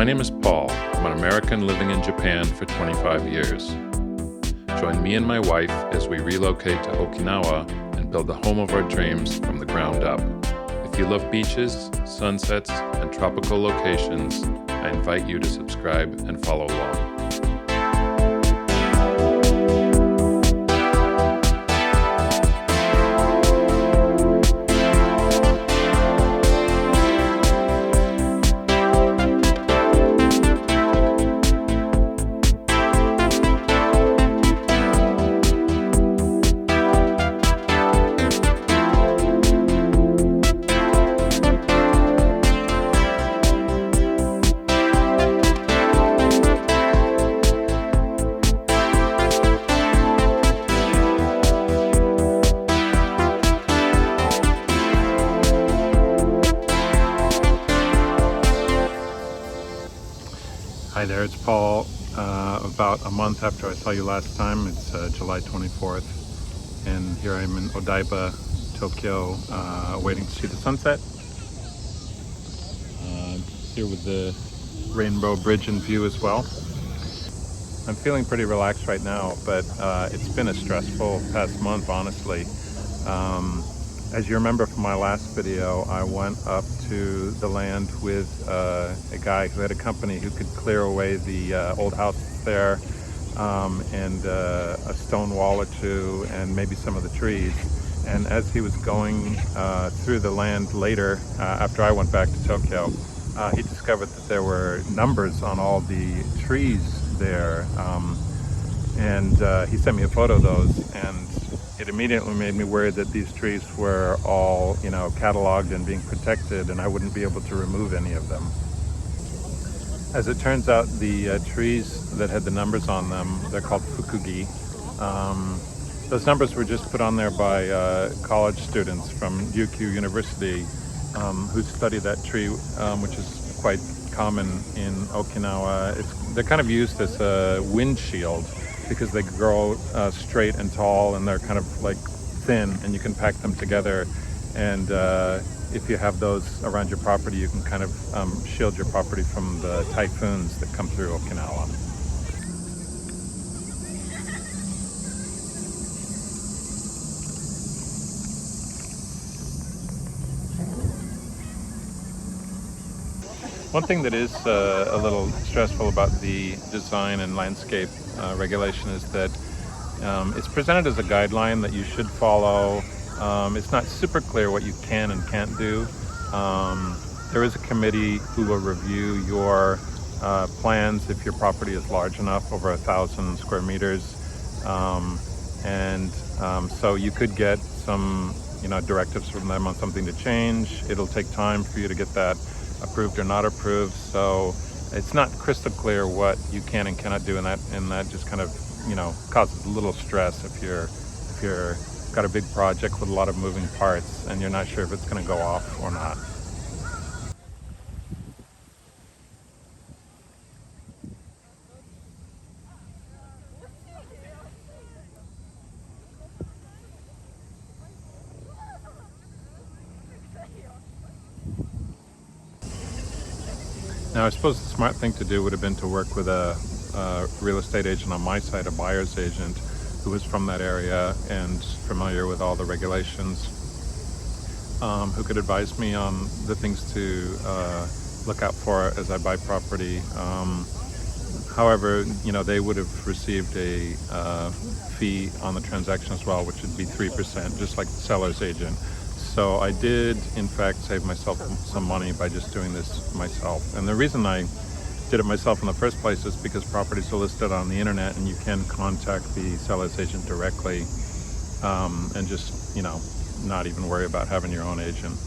My name is Paul. I'm an American living in Japan for 25 years. Join me and my wife as we relocate to Okinawa and build the home of our dreams from the ground up. If you love beaches, sunsets, and tropical locations, I invite you to subscribe and follow along. Hi there, it's Paul. About a month after I saw you last time, it's July 24th, and here I am in Odaiba, Tokyo, waiting to see the sunset. Here with the Rainbow Bridge in view as well. I'm feeling pretty relaxed right now, but it's been a stressful past month, honestly. As you remember from my last video, I went up to the land with a guy who had a company who could clear away the old house there, and a stone wall or two, and maybe some of the trees. And as he was going through the land later, after I went back to Tokyo, he discovered that there were numbers on all the trees there, and he sent me a photo of those, and it immediately made me worried that these trees were all, cataloged and being protected, and I wouldn't be able to remove any of them. As it turns out, the trees that had the numbers on them, they're called Fukugi. Those numbers were just put on there by college students from Ryukyu University who study that tree, which is quite common in Okinawa. They're kind of used as a windshield, because they grow straight and tall, and they're kind of like thin, and you can pack them together. And if you have those around your property, you can kind of shield your property from the typhoons that come through Okinawa. One thing that is a little stressful about the design and landscape regulation is that it's presented as a guideline that you should follow. It's not super clear what you can and can't do. There is a committee who will review your plans if your property is large enough, over 1,000 square meters. So you could get some directives from them on something to change. It'll take time for you to get that approved or not approved, so it's not crystal clear what you can and cannot do, and that just kind of causes a little stress if you're got a big project with a lot of moving parts and you're not sure if it's going to go off or not. Now, I suppose the smart thing to do would have been to work with a real estate agent on my side, a buyer's agent, who was from that area and familiar with all the regulations, who could advise me on the things to look out for as I buy property. However, they would have received a fee on the transaction as well, which would be 3%, just like the seller's agent. So I did, in fact, save myself some money by just doing this myself. And the reason I did it myself in the first place is because properties are listed on the internet, and you can contact the seller's agent directly, and just, not even worry about having your own agent.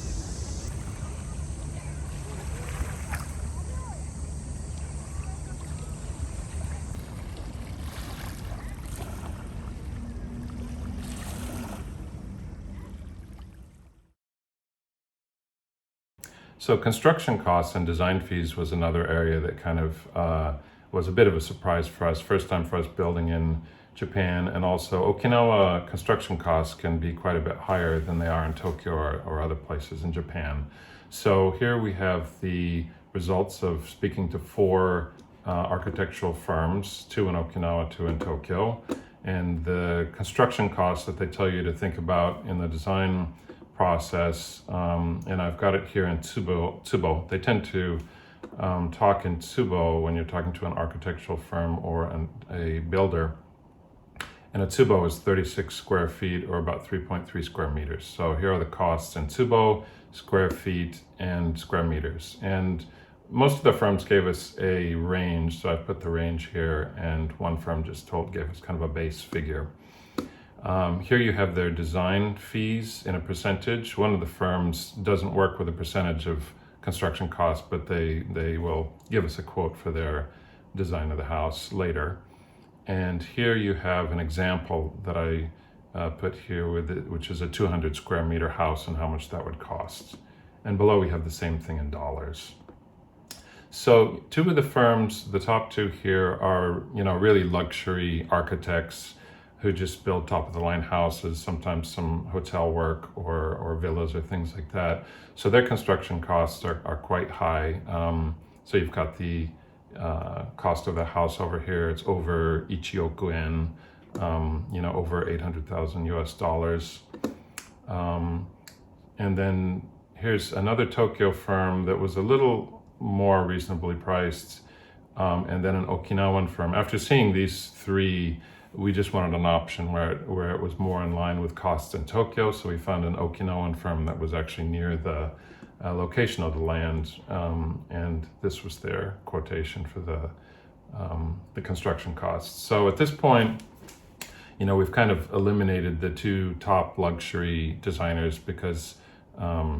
So construction costs and design fees was another area that kind of was a bit of a surprise for us. First time for us building in Japan, and also Okinawa construction costs can be quite a bit higher than they are in Tokyo or other places in Japan. So here we have the results of speaking to 4 architectural firms, 2 in Okinawa, 2 in Tokyo, and the construction costs that they tell you to think about in the design process. And I've got it here in Tsubo. They tend to talk in Tsubo when you're talking to an architectural firm or a builder. And a Tsubo is 36 square feet or about 3.3 square meters. So here are the costs in Tsubo, square feet, and square meters. And most of the firms gave us a range, so I put the range here, and one firm just gave us kind of a base figure. Here you have their design fees in a percentage. One of the firms doesn't work with a percentage of construction costs, but they will give us a quote for their design of the house later. And here you have an example that I put here with it, which is a 200 square meter house and how much that would cost. And below we have the same thing in dollars. So 2 of the firms, the top 2 here, are really luxury architects who just build top of the line houses, sometimes some hotel work or villas or things like that. So their construction costs are quite high. So you've got the cost of the house over here. It's over ichioku yen, over 800,000 US dollars. And then here's another Tokyo firm that was a little more reasonably priced, and then an Okinawan firm. After seeing these 3, we just wanted an option where it was more in line with costs in Tokyo, so we found an Okinawan firm that was actually near the location of the land, and this was their quotation for the construction costs. So at this point, we've kind of eliminated the 2 top luxury designers because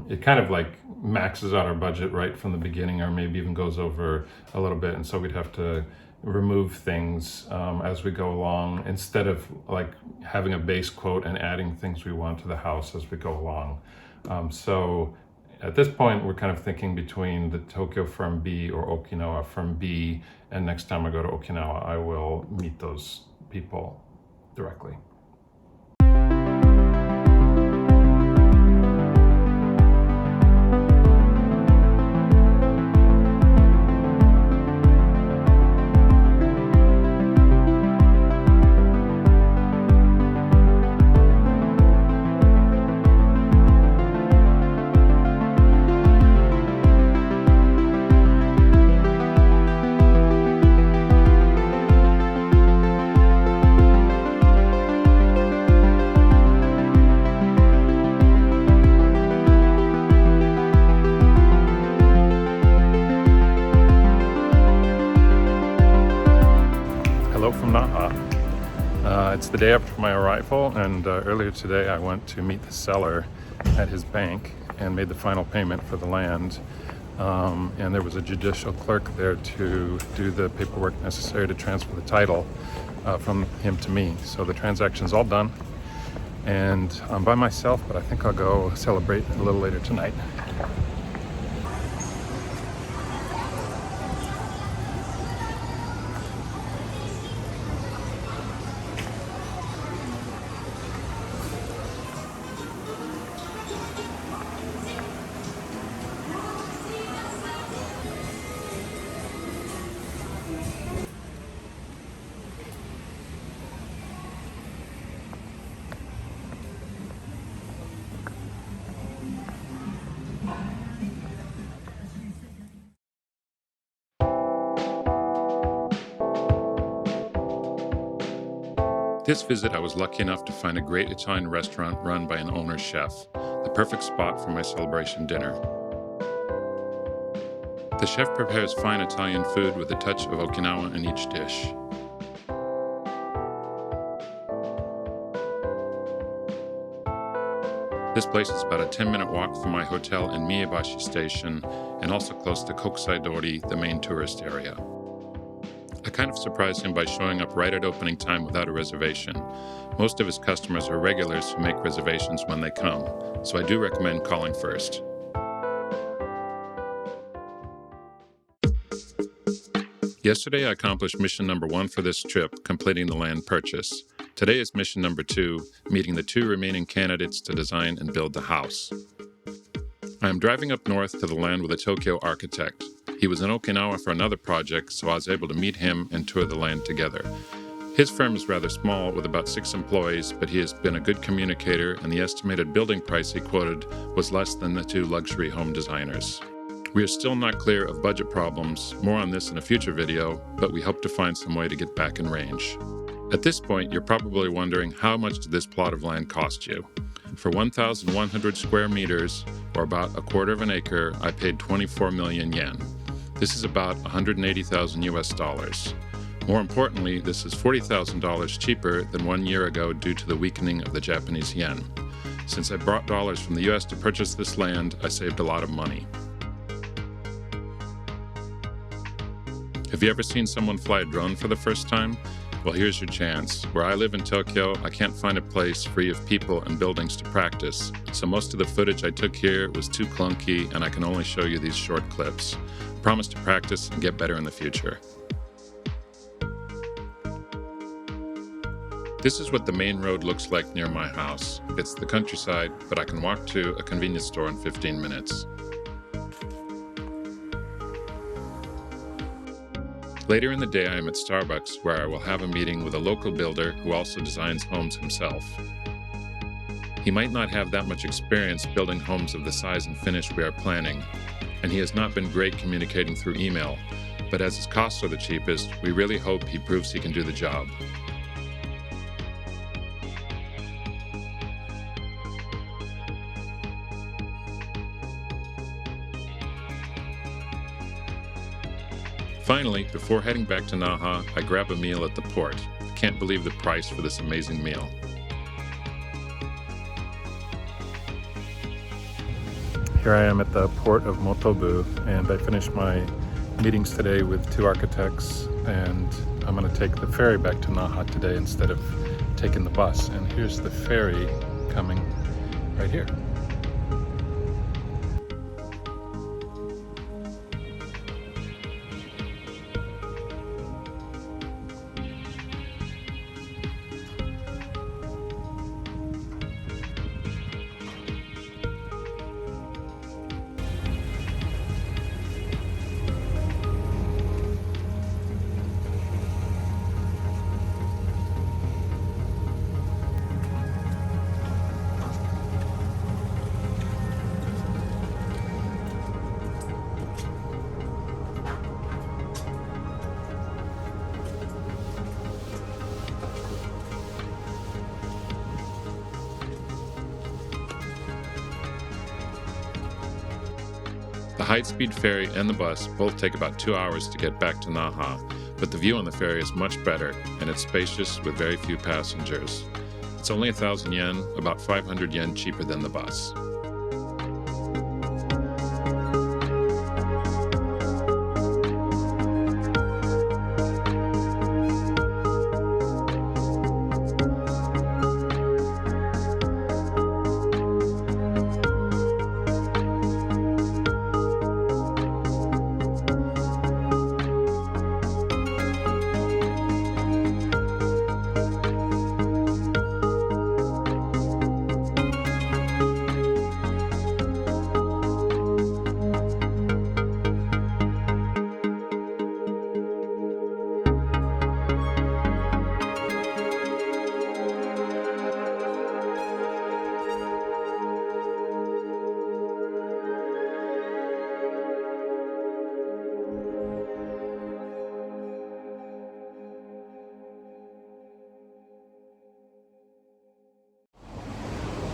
it kind of like maxes out our budget right from the beginning, or maybe even goes over a little bit, and so we'd have to remove things as we go along, instead of like having a base quote and adding things we want to the house as we go along. So at this point, we're kind of thinking between the Tokyo firm B or Okinawa firm B, and next time I go to Okinawa, I will meet those people directly. From Naha. It's the day after my arrival, and earlier today I went to meet the seller at his bank and made the final payment for the land, and there was a judicial clerk there to do the paperwork necessary to transfer the title from him to me. So the transaction's all done, and I'm by myself, but I think I'll go celebrate a little later tonight. This visit, I was lucky enough to find a great Italian restaurant run by an owner chef, the perfect spot for my celebration dinner. The chef prepares fine Italian food with a touch of Okinawa in each dish. This place is about a 10-minute walk from my hotel in Miebashi Station, and also close to Kokusai Dori, the main tourist area. I kind of surprised him by showing up right at opening time without a reservation. Most of his customers are regulars who make reservations when they come, so I do recommend calling first. Yesterday I accomplished mission number 1 for this trip, completing the land purchase. Today is mission number 2, meeting the 2 remaining candidates to design and build the house. I am driving up north to the land with a Tokyo architect. He was in Okinawa for another project, so I was able to meet him and tour the land together. His firm is rather small, with about 6 employees, but he has been a good communicator, and the estimated building price he quoted was less than the 2 luxury home designers. We are still not clear of budget problems, more on this in a future video, but we hope to find some way to get back in range. At this point, you're probably wondering, how much did this plot of land cost you? For 1,100 square meters, or about a quarter of an acre, I paid 24 million yen. This is about 180,000 US dollars. More importantly, this is $40,000 cheaper than 1 year ago due to the weakening of the Japanese yen. Since I brought dollars from the US to purchase this land, I saved a lot of money. Have you ever seen someone fly a drone for the first time? Well, here's your chance. Where I live in Tokyo, I can't find a place free of people and buildings to practice, so most of the footage I took here was too clunky and I can only show you these short clips. I promise to practice and get better in the future. This is what the main road looks like near my house. It's the countryside, but I can walk to a convenience store in 15 minutes. Later in the day, I am at Starbucks, where I will have a meeting with a local builder who also designs homes himself. He might not have that much experience building homes of the size and finish we are planning, and he has not been great communicating through email, but as his costs are the cheapest, we really hope he proves he can do the job. Finally, before heading back to Naha, I grab a meal at the port. I can't believe the price for this amazing meal. Here I am at the port of Motobu, and I finished my meetings today with 2 architects, and I'm going to take the ferry back to Naha today instead of taking the bus. And here's the ferry coming right here. The high-speed ferry and the bus both take about 2 hours to get back to Naha, but the view on the ferry is much better, and it's spacious with very few passengers. It's only 1,000 yen, about 500 yen cheaper than the bus.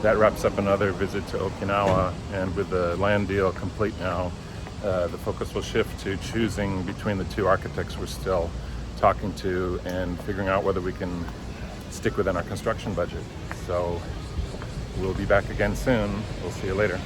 That wraps up another visit to Okinawa, and with the land deal complete now, the focus will shift to choosing between the 2 architects we're still talking to and figuring out whether we can stick within our construction budget. So we'll be back again soon. We'll see you later.